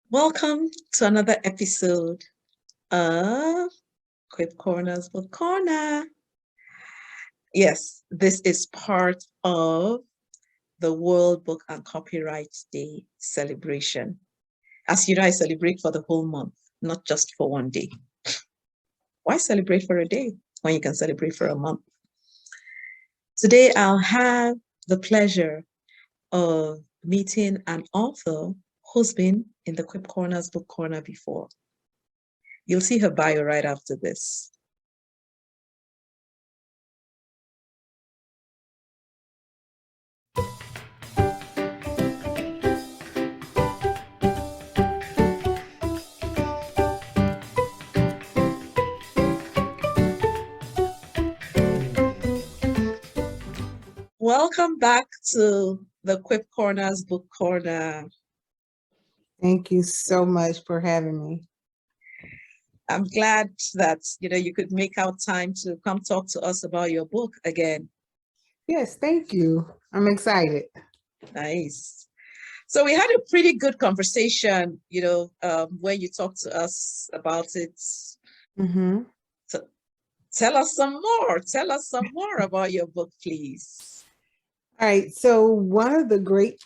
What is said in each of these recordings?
Welcome to another episode of Quip Corner's Book Corner. Yes, this is part of the World Book and Copyright Day celebration. As you know, I celebrate for the whole month, not just for one day. Why celebrate for a day when you can celebrate for a month? Today, I'll have the pleasure of meeting an author who's been in the Quip Corner's Book Corner before. You'll see her bio right after this. Welcome back to the Quip Corner's Book Corner. Thank you so much for having me. I'm glad that you could make out time to come talk to us about your book again. Yes, thank you. I'm excited. Nice. So we had a pretty good conversation, when you talked to us about it. Mm-hmm. So tell us some more. Tell us some more about your book, please. All right. So one of the great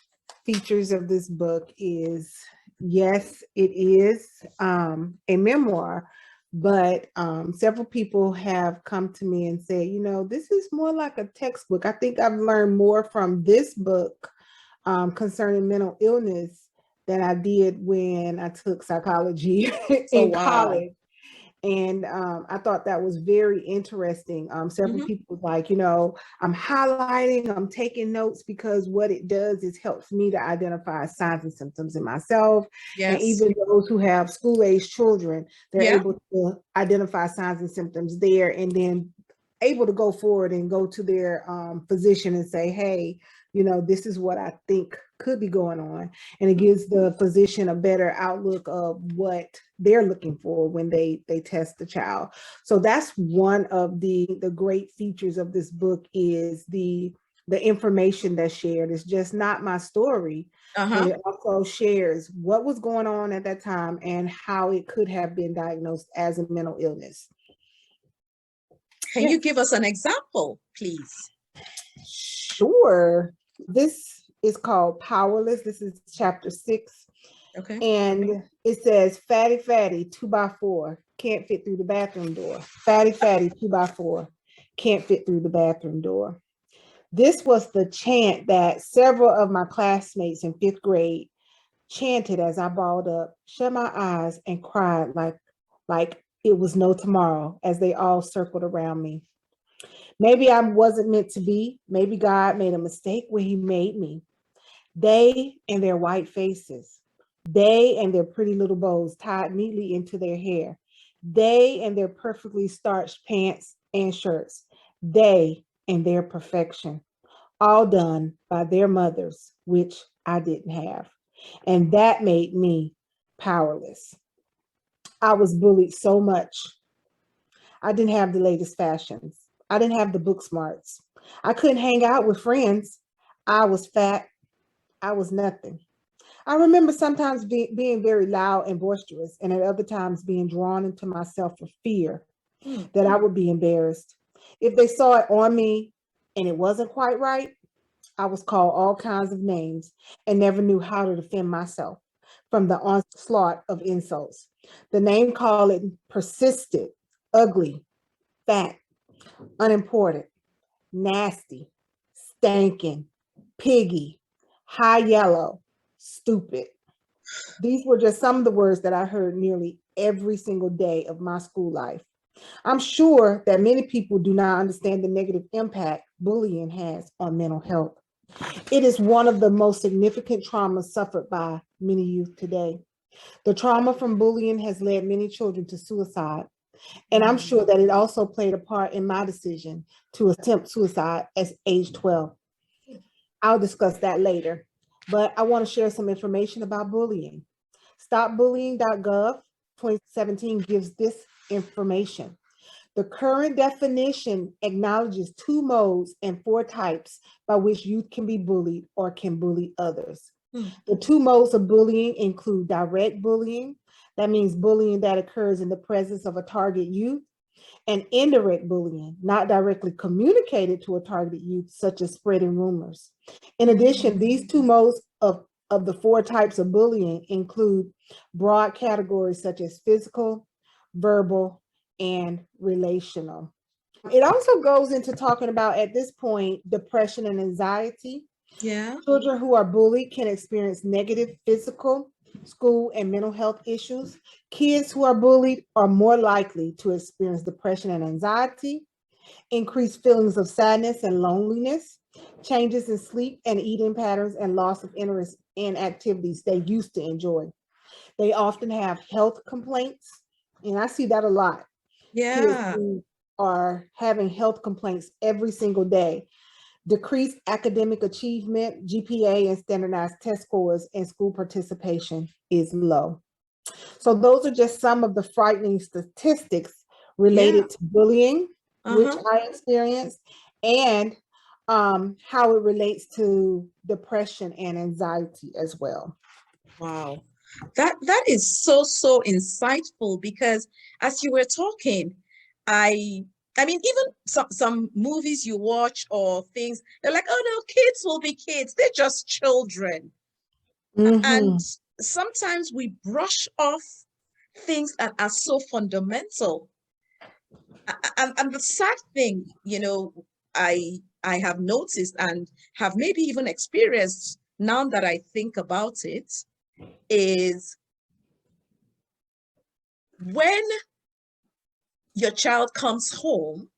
features of this book is, yes, it is a memoir, but several people have come to me and said, this is more like a textbook. I think I've learned more from this book concerning mental illness than I did when I took psychology in college. And I thought that was very interesting. Several people like, I'm highlighting, I'm taking notes, because what it does is helps me to identify signs and symptoms in myself. Yes. And even those who have school-age children, they're able to identify signs and symptoms there, and then able to go forward and go to their physician and say, hey, this is what I think could be going on. And it gives the physician a better outlook of what they're looking for when they test the child. So that's one of the great features of this book, is the information that's shared. It's just not my story, but it also shares what was going on at that time and how it could have been diagnosed as a mental illness. Can you give us an example, please? Sure. This is called Powerless. This is chapter 6. Okay. And it says, fatty, 2x4, can't fit through the bathroom door. Fatty, 2x4, can't fit through the bathroom door. This was the chant that several of my classmates in 5th grade chanted as I balled up, shut my eyes, and cried like it was no tomorrow as they all circled around me. Maybe I wasn't meant to be. Maybe God made a mistake when he made me. They and their white faces. They and their pretty little bows tied neatly into their hair. They and their perfectly starched pants and shirts. They and their perfection. All done by their mothers, which I didn't have. And that made me powerless. I was bullied so much. I didn't have the latest fashions. I didn't have the book smarts. I couldn't hang out with friends. I was fat. I was nothing. I remember sometimes being very loud and boisterous, and at other times being drawn into myself for fear that I would be embarrassed. If they saw it on me and it wasn't quite right, I was called all kinds of names and never knew how to defend myself from the onslaught of insults. The name calling persisted: ugly, fat, unimportant, nasty, stinking, piggy, high yellow, stupid. These were just some of the words that I heard nearly every single day of my school life. I'm sure that many people do not understand the negative impact bullying has on mental health. It is one of the most significant traumas suffered by many youth today. The trauma from bullying has led many children to suicide. And I'm sure that it also played a part in my decision to attempt suicide at age 12. I'll discuss that later, but I want to share some information about bullying. StopBullying.gov 2017 gives this information. The current definition acknowledges 2 modes and 4 types by which youth can be bullied or can bully others. Mm. The two modes of bullying include direct bullying, that means bullying that occurs in the presence of a target youth, and indirect bullying, not directly communicated to a targeted youth, such as spreading rumors. In addition, these two modes of the four types of bullying include broad categories such as physical, verbal, and relational. It also goes into talking about, at this point, depression and anxiety. Yeah. Children who are bullied can experience negative physical, school, and mental health issues. Kids who are bullied are more likely to experience depression and anxiety, increased feelings of sadness and loneliness, changes in sleep and eating patterns, and loss of interest in activities they used to enjoy. They often have health complaints, and I see that a lot. Kids Yeah. who are having health complaints every single day. Decreased academic achievement, GPA, and standardized test scores, and school participation is low. So those are just some of the frightening statistics Yeah. related to bullying, which Uh-huh. I experienced, and how it relates to depression and anxiety as well. Wow. That is so insightful, because as you were talking, I I mean, even some movies you watch or things, they're like, oh no, kids will be kids. They're just children. And Mm-hmm. sometimes we brush off things that are so fundamental. And the sad thing, I have noticed and have maybe even experienced, now that I think about it, is when your child comes home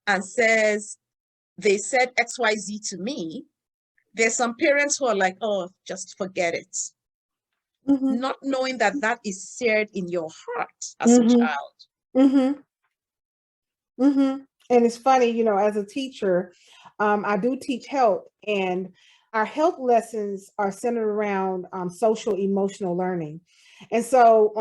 and says, they said XYZ to me, there's some parents who are like, oh, just forget it. Mm-hmm. Not knowing that that is seared in your heart as a Mm-hmm. child. Mm-hmm. Mm-hmm. And it's funny, as a teacher, I do teach health, and our health lessons are centered around social emotional learning. And so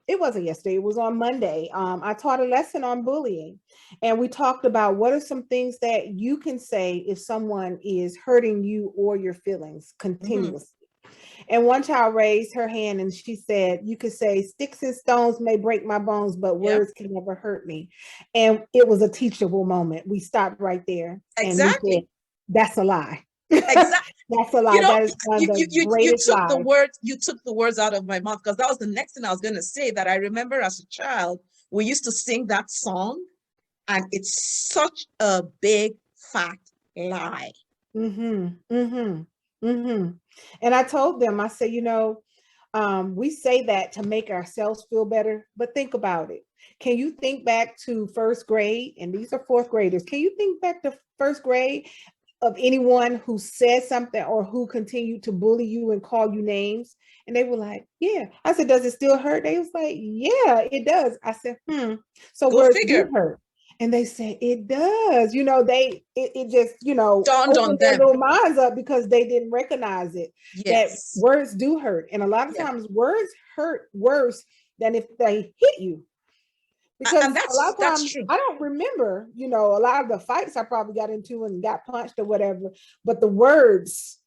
it wasn't yesterday, it was on Monday. I taught a lesson on bullying, and we talked about what are some things that you can say if someone is hurting you or your feelings Mhm. continuously. And one child raised her hand and she said, you could say, sticks and stones may break my bones, but Yep, words can never hurt me. And it was a teachable moment. We stopped right there and we said, exactly. that's a lie. Exactly. That's a You lie. know, That is one of you, the you you you greatest took the lies. words, out of my mouth, because that was the next thing I was going to say, that I remember as a child, we used to sing that song, and it's such a big fat lie. Mm-hmm. Mm-hmm. Mm-hmm. And I told them, I said, we say that to make ourselves feel better, but think about it. Can you think back to first grade? And these are fourth graders. Can you think back to first grade of anyone who said something or who continued to bully you and call you names? And they were like, yeah. I said, does it still hurt? They was like, yeah, it does. I said, so Go words do figure. hurt. And they said, it does. It just, Dawned on opened their them. little minds up because they didn't recognize it, that Yes. words do hurt. And a lot of Yeah. times words hurt worse than if they hit you. And Because a lot of that's times true. I don't remember, a lot of the fights I probably got into and got punched or whatever, but the words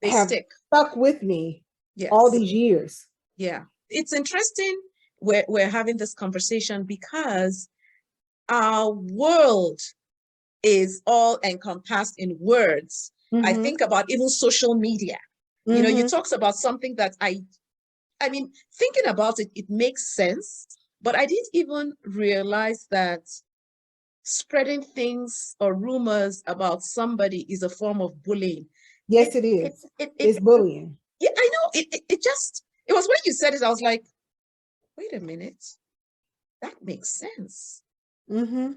They have stick. stuck with me all Yes. these years. Yeah. It's interesting we're having this conversation, because our world is all encompassed in words. I Mm-hmm. think about even social media. You Mm-hmm. talked about something that I mean, thinking about it, it makes sense, but I didn't even realize that spreading things or rumors about somebody is a form of bullying. Yes, It, it it, is. it, it, It's bullying. yeah, I know. It was when you said it, I was like, wait a minute, that makes sense. Mm-hmm.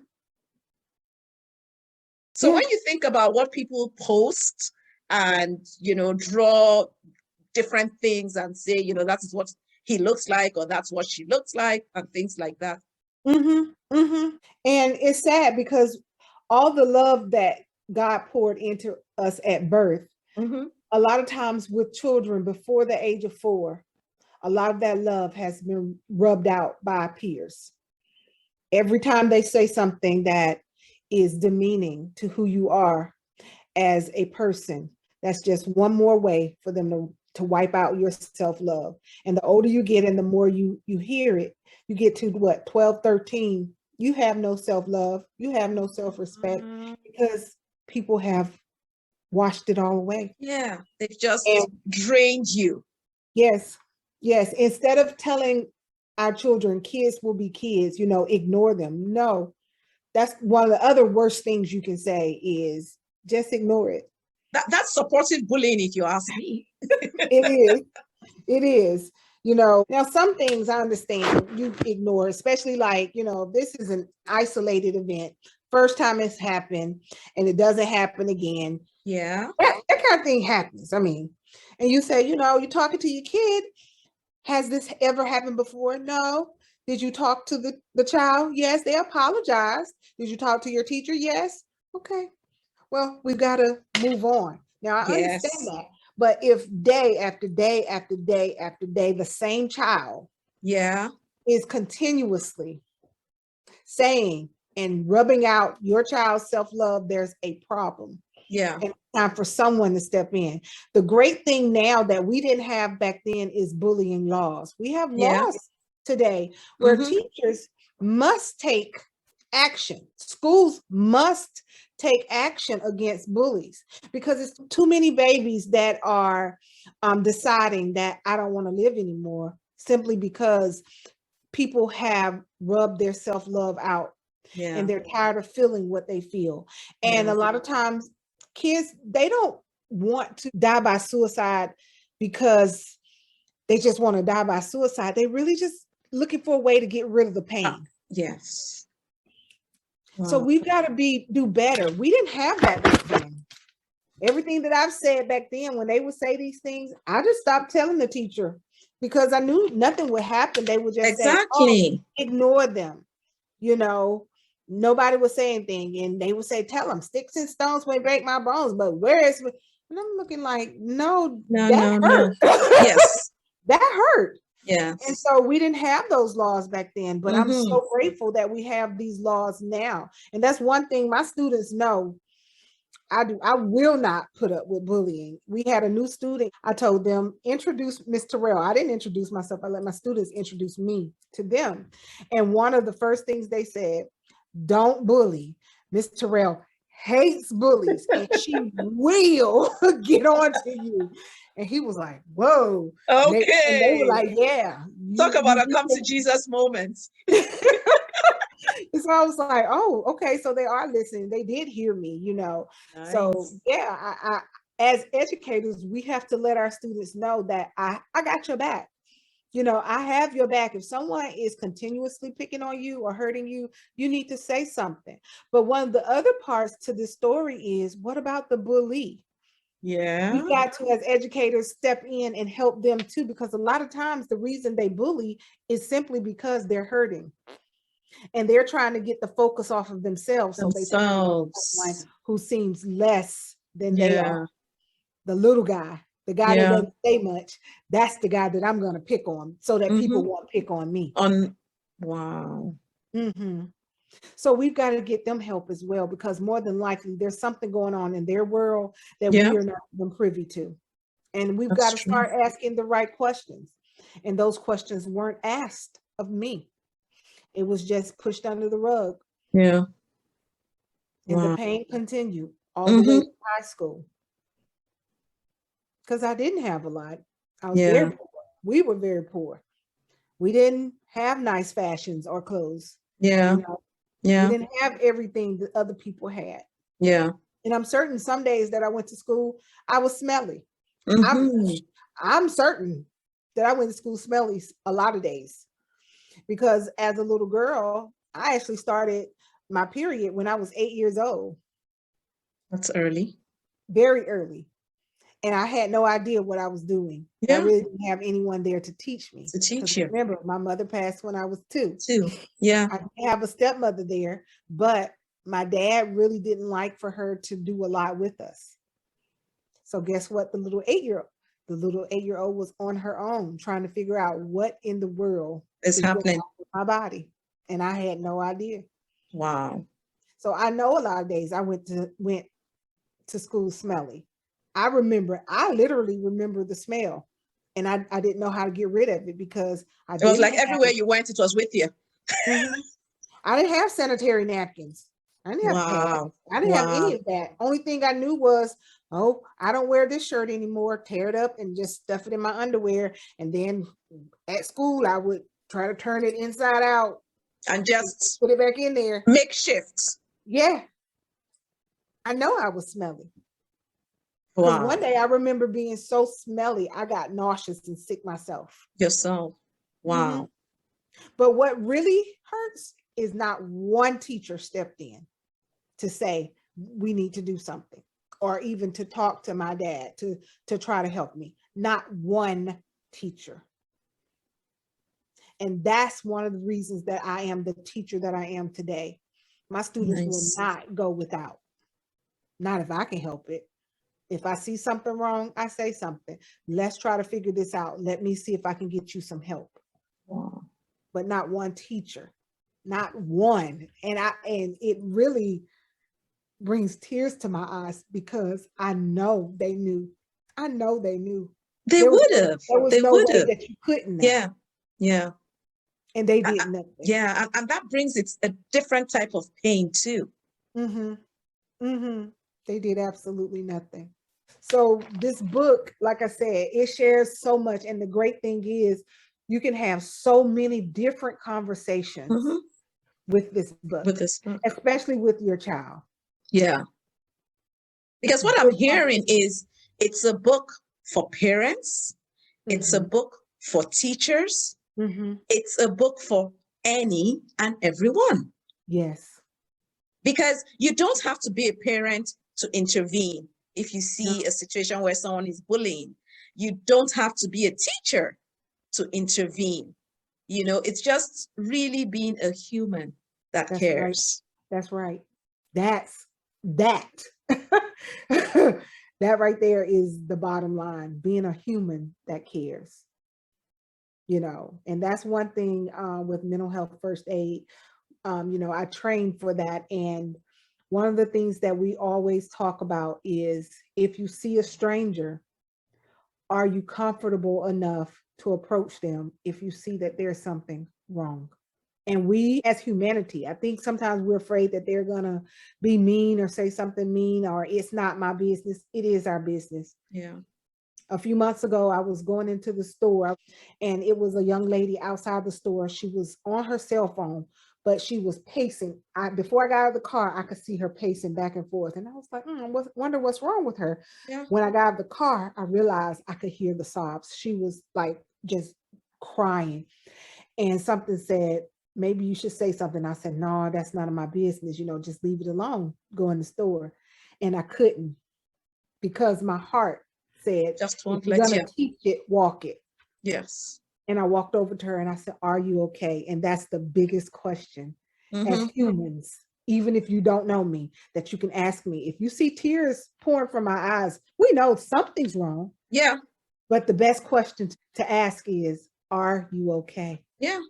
So Yeah. when you think about what people post and, draw different things and say, that is what he looks like, or that's what she looks like, and things like that. Mm-hmm. Mm-hmm. And it's sad because all the love that God poured into us at birth, Mm-hmm. a lot of times with children before the age of 4, a lot of that love has been rubbed out by peers. Every time they say something that is demeaning to who you are as a person, That's just one more way for them to wipe out your self-love. And the older you get and the more you hear it, you get to what, 12, 13, you have no self-love, you have no self-respect because people have washed it all away. Yeah, they've just And drained you. yes, yes. Instead of telling our children kids will be kids, ignore them. No, that's one of the other worst things you can say is just ignore it. That's supportive bullying, if you ask me. It is. It is. Now some things I understand you ignore, especially like, this is an isolated event. First time it's happened and it doesn't happen again. Yeah. That kind of thing happens. I mean, and you say, you're talking to your kid. Has this ever happened before? No. Did you talk to the child? Yes, they apologized. Did you talk to your teacher? Yes. Okay. Well, we've got to move on. Now, I understand that. But if day after day after day after day, the same child is continuously saying and rubbing out your child's self-love, there's a problem. Yeah. And it's time for someone to step in. The great thing now that we didn't have back then is bullying laws. We have laws today where teachers must take action. Schools must take action against bullies because it's too many babies that are deciding that I don't want to live anymore simply because people have rubbed their self-love out and they're tired of feeling what they feel. And a lot of times kids, they don't want to die by suicide because they just want to die by suicide. They really just looking for a way to get rid of the pain. Yes. Wow. So we've got to do better. We didn't have that back then. Everything that I've said back then, when they would say these things, I just stopped telling the teacher because I knew nothing would happen. They would just say, oh, ignore them. Nobody would say anything. And they would say, tell them sticks and stones may break my bones, but where is, and I'm looking like, no, that hurt. Yes. That hurt. Yeah. And so we didn't have those laws back then, but I'm so grateful that we have these laws now. And that's one thing my students know. I will not put up with bullying. We had a new student. I told them, introduce Miss Terrell. I didn't introduce myself. I let my students introduce me to them. And one of the first things they said, don't bully. Miss Terrell hates bullies and she will get on to you. And he was like, whoa. Okay. And they were like, yeah. Talk about a come to Jesus moment. So I was like, oh, okay. So they are listening. They did hear me, Nice. So yeah, I as educators, we have to let our students know that I got your back. I have your back. If someone is continuously picking on you or hurting you, you need to say something. But one of the other parts to this story is, what about the bully? Yeah. We got to, as educators, step in and help them too, because a lot of times the reason they bully is simply because they're hurting. And they're trying to get the focus off of themselves. So they turn on someone who seems less than they are. The little guy, the guy that doesn't say much, that's the guy that I'm going to pick on so that people won't pick on me. Wow. So we've got to get them help as well, because more than likely there's something going on in their world that we are not even privy to. And we've got to start asking the right questions. And those questions weren't asked of me. It was just pushed under the rug. Yeah. And the pain continued all the way to high school. Because I didn't have a lot. I was very poor. We were very poor. We didn't have nice fashions or clothes. Yeah. We didn't have everything that other people had. Yeah. And I'm certain some days that I went to school, I was smelly. I'm certain that I went to school smelly a lot of days. Because as a little girl, I actually started my period when I was 8 years old. That's early. Very early. And I had no idea what I was doing. I really didn't have anyone there to teach me. To teach you. Remember, my mother passed when I was 2. Yeah. I didn't have a stepmother there, but my dad really didn't like for her to do a lot with us. So guess what? The little 8-year-old was on her own trying to figure out what in the world is happening with my body. And I had no idea. Wow. So I know a lot of days I went to school smelly. I literally remember the smell, and I didn't know how to get rid of it because I It was didn't like have, everywhere you went, it was with you. Mhm. I didn't have sanitary napkins. I didn't have pads. Wow. I didn't have any Wow. of that. Only thing I knew was, oh, I don't wear this shirt anymore. Tear it up and just stuff it in my underwear. And then at school, I would try to turn it inside out And and just put it back in there. makeshift. Yeah, I know I was smelly. Because Wow. one day I remember being so smelly, I got nauseous and sick myself. Yourself. Mhm. Wow. But what really hurts is not one teacher stepped in to say, we need to do something, or even to talk to my dad to try to help me. Not one teacher. And that's one of the reasons that I am the teacher that I am today. My students will Nice. not go without, not if I can help it. If I see something wrong, I say something. Let's try to figure this out. Let me see if I can get you some help. Wow. But not one teacher, not one. And it really brings tears to my eyes because I know they knew. I know they knew. They There was would no, have. there was They no would way have. that you couldn't know. Yeah. Yeah. And they I- did I- nothing. yeah. And that brings it a different type of pain too. Mm-hmm. Mm-hmm. They did absolutely nothing. So this book, like I said, it shares so much. And the great thing is you can have so many different conversations Mhm. with this With book, this book. especially with your child. Yeah. Because what I'm Good hearing is it's a book for parents, it's a Mhm. book for teachers, Mhm. it's a book for any and everyone. Yes. Because you don't have to be a parent to intervene if you No. see a situation where someone is bullying. You don't have to be a teacher to intervene. You know, it's just really being a human that That's right. cares. That's right. That's that. That right there is the bottom line, being a human that cares, and that's one thing with mental health first aid. I trained for that. And one of the things that we always talk about is if you see a stranger, are you comfortable enough to approach them if you see that there's something wrong? And we as humanity, I think sometimes we're afraid that they're going to be mean or say something mean, or it's not my business. It is our business. Yeah. A few months ago, I was going into the store and it was a young lady outside the store. She was on her cell phone, but she was pacing. Before I got out of the car, I could see her pacing back and forth. And I was like, wonder what's wrong with her. Yeah. When I got out of the car, I realized I could hear the sobs. She was like just crying. And something said, maybe you should say something. I said, no, that's none of my business. Just leave it alone. Go in the store. And I couldn't because my heart said, Just if won't you're let going you. to teach it, walk it. Yes. And I walked over to her and I said, are you okay? And that's the biggest question as humans, even if you don't know me, that you can ask me. If you see tears pouring from my eyes, we know something's wrong. Yeah. But the best question to ask is, are you okay? Yeah.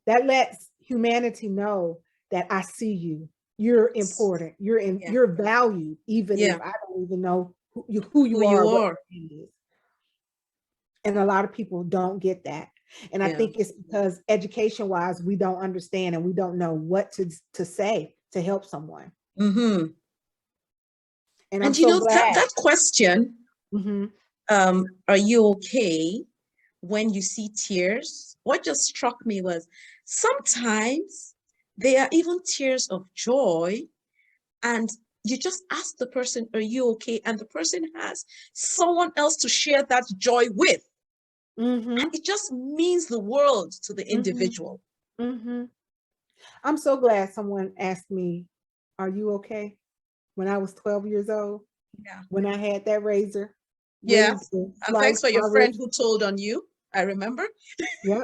That lets humanity know that I see you. You're important. You're valued, even if I don't even know who you are, what your name is. And a lot of people don't get that. And I think it's because education-wise, we don't understand and we don't know what to say to help someone. Mm-hmm. And I'm And you so know glad. that question, are you okay when you see tears? What just struck me was sometimes they are even tears of joy, and you just ask the person, are you okay? And the person has someone else to share that joy with. And it just means the world to the individual. I'm so glad someone asked me, are you okay? When I was 12 years old, when I had that razor. Yeah. And thanks for your friend who told on you. I remember. Yeah.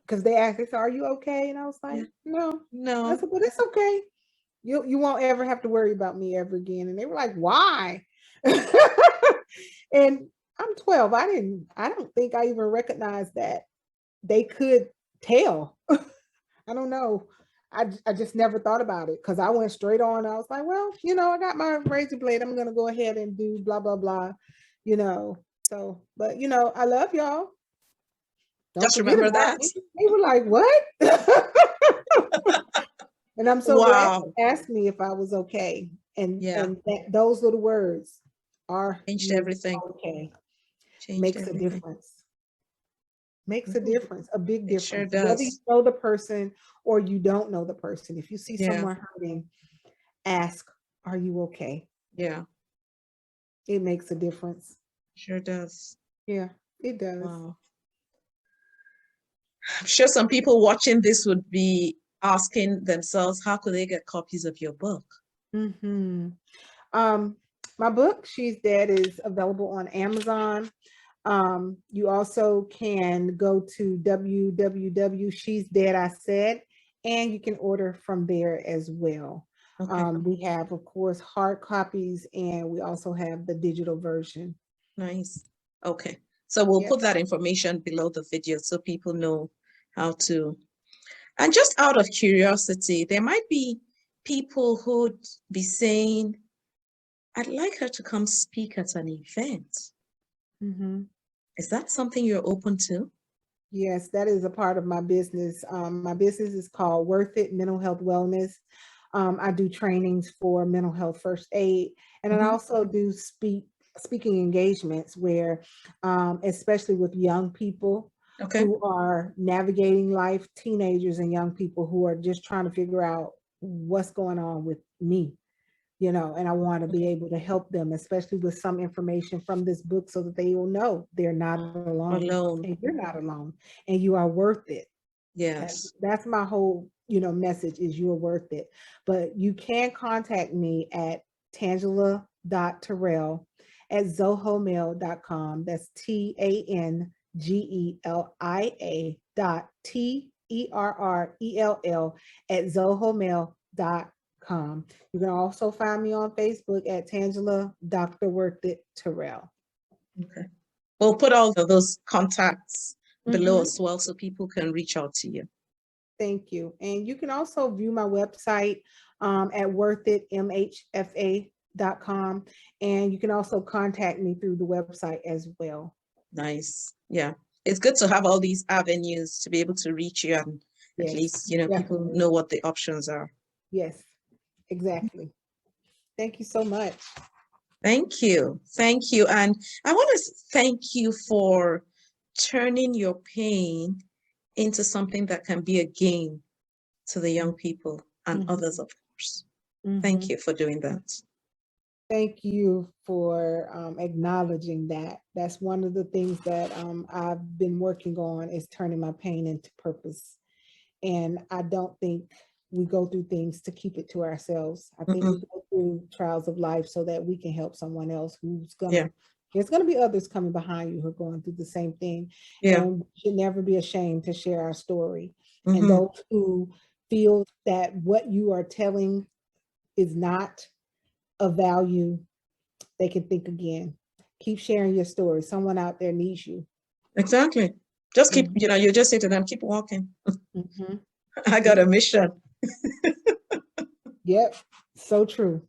Because they asked us, are you okay? And I was like, no. I said, but it's okay. You won't ever have to worry about me ever again. And they were like, why? And I'm 12. I don't think I even recognized that they could tell. I don't know. I just never thought about it because I went straight on. I was like, well, I got my razor blade. I'm gonna go ahead and do blah blah blah, So, but I love y'all. Don't Just forget remember about that. me. They were like, what? And I'm so glad Wow. you asked me if I was okay. And Yeah. those little words are Changed you everything. okay Changed makes a everything. difference. Makes a difference, a big It sure difference. Whether you does. know the person or you don't know the person, if you see Yeah. someone hurting, ask, are you okay? Yeah. It makes a difference. Sure does. Yeah, it does. Wow. I'm sure some people watching this would be asking themselves, how could they get copies of your book? Mm-hmm. My book, She's Dead, is available on Amazon. You also can go to www.she'sdeadisaid, and you can order from there as well. Okay. We have, of course, hard copies, and we also have the digital version. Nice. Okay. So we'll Yep. put that information below the video so people know how to. And just out of curiosity, there might be people who'd be saying, I'd like her to come speak at an event. Mm-hmm. Is that something you're open to? Yes, that is a part of my business. My business is called WorthIt Mental Health Wellness. I do trainings for mental health first aid, and I also do speaking engagements where, especially with young people Okay. who are navigating life, teenagers and young people who are just trying to figure out what's going on with me, and I want to be able to help them, especially with some information from this book so that they will know they're not alone, Alone. and you're not alone, and you are worth it. Yes. That's my whole, message is you're worth it. But you can contact me at tangela.terrell@zohomail.com. That's TANGELIA.TERRELL@zohomail.com. You can also find me on Facebook at Tangela Dr. WorthIt Terrell. Okay. We'll put all of those contacts below Mhm. as well so people can reach out to you. Thank you. And you can also view my website at worthitmhfa.com. And you can also contact me through the website as well. Nice. Yeah. It's good to have all these avenues to be able to reach you and at Yes, least, people definitely. know what the options are. Yes, exactly. Thank you so much. Thank you. Thank you. And I want to thank you for turning your pain into something that can be a gain to the young people and others, of course. Thank you for doing that. Thank you for acknowledging that. That's one of the things that I've been working on, is turning my pain into purpose. And I don't think we go through things to keep it to ourselves. I think we go through trials of life so that we can help someone else who's there's gonna be others coming behind you who are going through the same thing. Yeah. And we should never be ashamed to share our story. And those who feel that what you are telling is not of value, they can think again. Keep sharing your story. Someone out there needs you. Exactly. Just keep, you just say to them, keep walking. I got a mission. Yep. So true.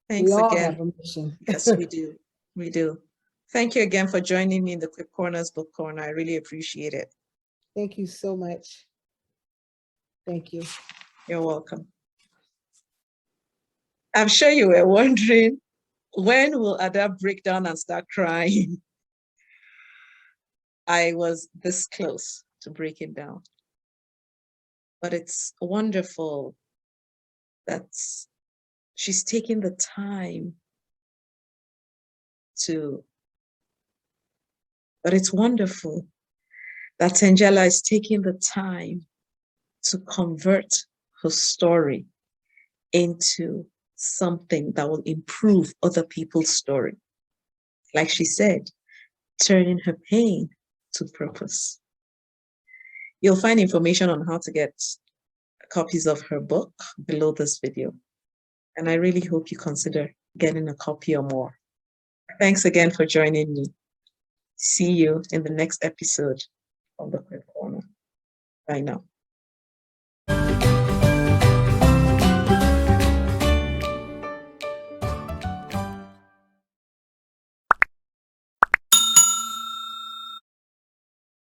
Thanks We all again. have a mission. Yes, we do. We do. Thank you again for joining me in the Quip Corners Book Corner. I really appreciate it. Thank you so much. Thank you. You're welcome. I'm sure you were wondering, when will Ada break down and start crying? I was this close to breaking down. But it's wonderful that she's taking the time but it's wonderful that Tangelia is taking the time to convert her story into something that will improve other people's story. Like she said, turning her pain to purpose. You'll find information on how to get copies of her book below this video. And I really hope you consider getting a copy or more. Thanks again for joining me. See you in the next episode of the Quip Corner. Bye now.